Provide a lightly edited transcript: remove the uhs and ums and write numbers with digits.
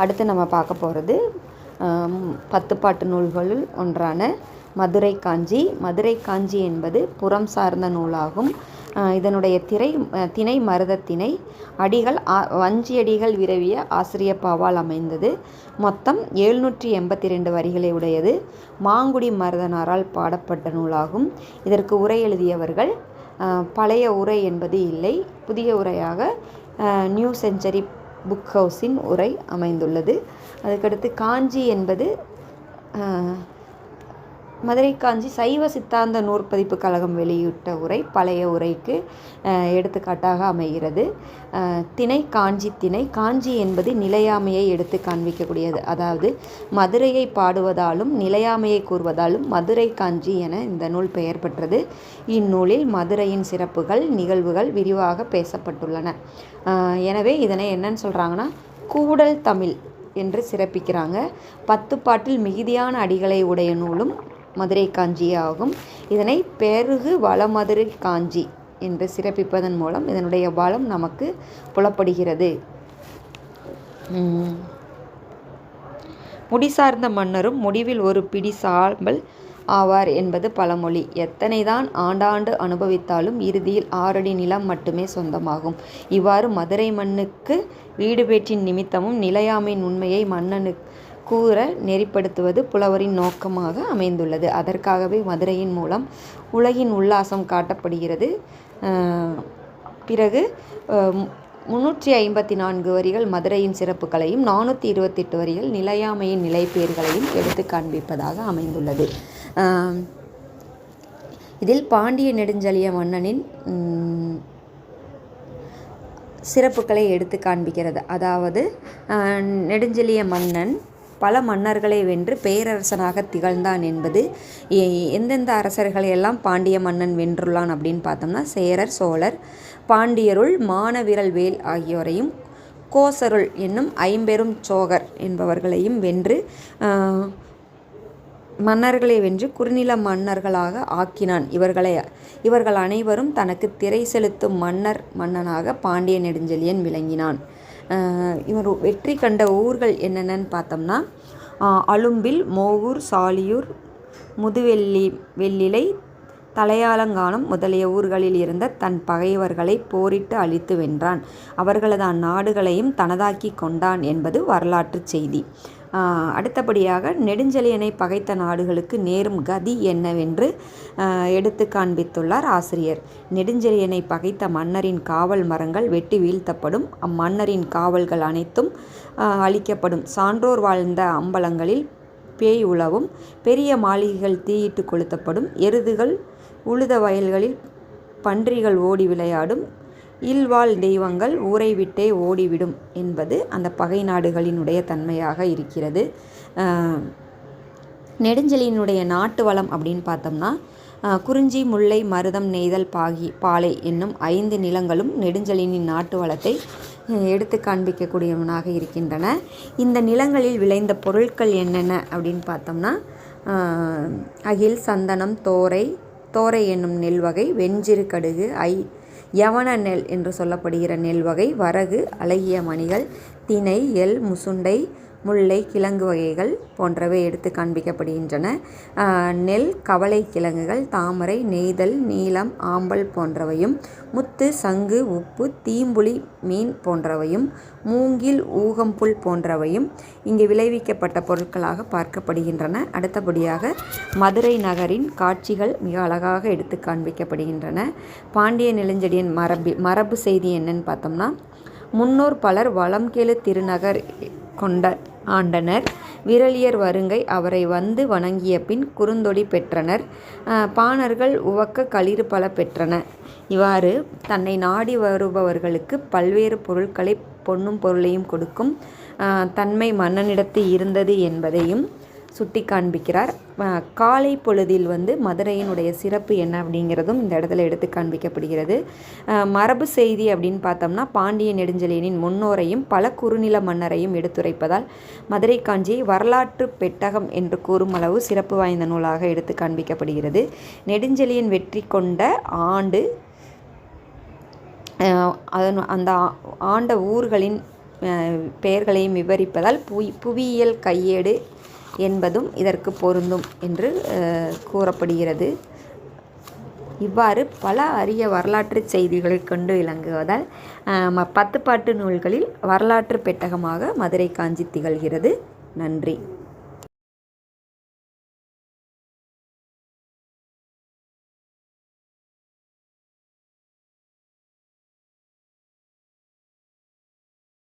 அடுத்து நம்ம பார்க்க போகிறது 10 பாட்டு நூல்களுள் ஒன்றான மதுரை காஞ்சி. மதுரை காஞ்சி என்பது புறம் சார்ந்த நூலாகும். இதனுடைய திணை மருதத்திணை. அடிகள் வஞ்சியடிகள் விரவிய ஆசிரியப்பாவால் அமைந்தது. மொத்தம் 782 வரிகளை உடையது. மாங்குடி மருதனாரால் பாடப்பட்ட நூலாகும். இதற்கு உரை எழுதியவர்கள் பழைய உரை என்பது இல்லை, புதிய உரையாக நியூ செஞ்சுரி புக் ஹவுஸின் உரை அமைந்துள்ளது. அதுக்கடுத்து காஞ்சி என்பது மதுரை காஞ்சி சைவ சித்தாந்த நூற்பதிப்பு கழகம் வெளியிட்ட உரை பழைய உரைக்கு எடுத்துக்காட்டாக அமைகிறது. திணை காஞ்சி திணை. காஞ்சி என்பது நிலையாமையை எடுத்து காண்பிக்கக்கூடியது. அதாவது மதுரையை பாடுவதாலும் நிலையாமையை கூறுவதாலும் மதுரை காஞ்சி என இந்த நூல் பெயர் பெற்றது. இந்நூலில் மதுரையின் சிறப்புகள் நிகழ்வுகள் விரிவாக பேசப்பட்டுள்ளன. எனவே இதனை என்னன்னு சொல்கிறாங்கன்னா கூடல் தமிழ் என்று சிறப்பிக்கிறாங்க. 10 பாட்டில் மிகுதியான அடிகளை உடைய நூலும் மதுரை காஞ்சி ஆகும். இதனை பெருகு வளமதுரை காஞ்சி என்று சிறப்பிப்பதன் மூலம் இதனுடைய வளம் நமக்கு புலப்படுகிறது. முடிசார்ந்த மன்னரும் முடிவில் ஒரு பிடி சாம்பல் ஆவார் என்பது பழமொழி. எத்தனைதான் ஆண்டாண்டு அனுபவித்தாலும் இறுதியில் 6 அடி நிலம் மட்டுமே சொந்தமாகும். இவ்வாறு மதுரை மண்ணுக்கு வீடுபேற்றின் நிமித்தமும் நிலையாமையின் உண்மையை மன்னனுக்கு கூற நெறிப்படுத்துவது புலவரின் நோக்கமாக அமைந்துள்ளது. அதற்காகவே மதுரையின் மூலம் உலகின் உல்லாசம் காட்டப்படுகிறது. பிறகு 354 வரிகள் மதுரையின் சிறப்புகளையும் 428 வரிகள் நிலையாமையின் நிலைப்பெயர்களையும் எடுத்து காண்பிப்பதாக அமைந்துள்ளது. இதில் பாண்டிய நெடுஞ்செழிய மன்னனின் சிறப்புகளை எடுத்து காண்பிக்கிறது. அதாவது நெடுஞ்செழிய மன்னன் பல மன்னர்களை வென்று பேரரசனாக திகழ்ந்தான் என்பது. எந்தெந்த அரசர்களை எல்லாம் பாண்டிய மன்னன் வென்றுள்ளான் அப்படின்னு பார்த்தோம்னா சேரர், சோழர், பாண்டியருள் மானவிரல் வேல் ஆகியோரையும் கோசருள் என்னும் ஐம்பெரும் சோகர் என்பவர்களையும் வென்று மன்னர்களை வென்று குறுநில மன்னர்களாக ஆக்கினான். இவர்கள் அனைவரும் தனக்கு திரை செலுத்தும் மன்னனாக பாண்டிய நெடுஞ்செழியன் விளங்கினான். இவர் வெற்றி கண்ட ஊர்கள் என்னென்னு பார்த்தோம்னா அலும்பில், மோகூர், சாலியூர், வெள்ளிலை, தலையாலங்கானம் முதலிய ஊர்களில் இருந்த தன் பகைவர்களை போரிட்டு அழித்து வென்றான். அவர்களது அந்நாடுகளையும் தனதாக்கி கொண்டான் என்பது வரலாற்று செய்தி. அடுத்தபடியாக நெடுஞ்செழியனை பகைத்த நாடுகளுக்கு நேரும் கதி என்னவென்று எடுத்து காண்பித்துள்ளார் ஆசிரியர். நெடுஞ்செழியனை பகைத்த மன்னரின் காவல் மரங்கள் வெட்டி வீழ்த்தப்படும். அம்மன்னரின் காவல்கள் அனைத்தும் அழிக்கப்படும். சான்றோர் வாழ்ந்த அம்பலங்களில் பேய் உலவும். பெரிய மாளிகைகள் தீயிட்டு கொளுத்தப்படும். எருதுகள் உழுத வயல்களில் பன்றிகள் ஓடி விளையாடும். இல்வாழ் தெய்வங்கள் ஊரை விட்டே ஓடிவிடும் என்பது அந்த பகை நாடுகளினுடைய தன்மையாக இருக்கிறது. நெடுஞ்செழியனுடைய நாட்டு வளம் அப்படின்னு பார்த்தோம்னா குறிஞ்சி, முல்லை, மருதம், நெய்தல், பாலை என்னும் 5 நிலங்களும் நெடுஞ்செழியனின் நாட்டு வளத்தை எடுத்து காண்பிக்கக்கூடியவனாக இருக்கின்றன. இந்த நிலங்களில் விளைந்த பொருட்கள் என்னென்ன அப்படின்னு பார்த்தோம்னா அகில், சந்தனம், தோரை என்னும் நெல் வகை, வெஞ்சிறு கடுகு, யவன நெல் என்று சொல்லப்படுகிற நெல் வகை, வரகு, அழகிய மணிகள், திணை, எள், முசுண்டை, முல்லை, கிழங்கு வகைகள் போன்றவை எடுத்து காண்பிக்கப்படுகின்றன. நெல், கவலை கிழங்குகள், தாமரை, நெய்தல், நீலம், ஆம்பல் போன்றவையும், முத்து, சங்கு, உப்பு, தீம்புளி மீன் போன்றவையும், மூங்கில், ஊகம்புல் போன்றவையும் இங்கு விளைவிக்கப்பட்ட பொருட்களாக பார்க்கப்படுகின்றன. அடுத்தபடியாக மதுரை நகரின் காட்சிகள் மிக அழகாக எடுத்து காண்பிக்கப்படுகின்றன. பாண்டிய நெடுஞ்செழியன் மரபு செய்தி என்னன்னு பார்த்தோம்னா முன்னோர் பலர் வளம் கெழு திருநகர் கொண்ட ஆண்டனர். விரலியர் வருங்கை அவரை வந்து வணங்கிய பின் குறுந்தொடி பெற்றனர். பாணர்கள் உவக்க களிறு பல பெற்றன. இவ்வாறு தன்னை நாடி வருபவர்களுக்கு பல்வேறு பொருட்களை பொன்னும் பொருளையும் கொடுக்கும் தன்மை மன்னனிடத்து இருந்தது என்பதையும் சுட்டி காண்பிக்கிறார். காலை பொழுதில் மதுரையினுடைய சிறப்பு என்ன அப்படிங்கிறதும் இந்த இடத்துல எடுத்து காண்பிக்கப்படுகிறது. மரபு செய்தி அப்படின்னு பார்த்தோம்னா பாண்டிய நெடுஞ்செழியனின் முன்னோரையும் பல குறுநில மன்னரையும் எடுத்துரைப்பதால் மதுரை காஞ்சியை வரலாற்று பெட்டகம் என்று கூறும் அளவு சிறப்பு வாய்ந்த நூலாக எடுத்து காண்பிக்கப்படுகிறது. நெடுஞ்செழியன் வெற்றி கொண்ட ஆண்டு அந்த ஆண்ட ஊர்களின் பெயர்களையும் விவரிப்பதால் புவியியல் கையேடு என்பதும் இதற்கு பொருந்தும் என்று கூறப்படுகிறது. இவ்வாறு பல அரிய வரலாற்று செய்திகளை கொண்டு விளங்குவதால் 10 பாட்டு நூல்களில் வரலாற்று பெட்டகமாக மதுரை காஞ்சி திகழ்கிறது. நன்றி.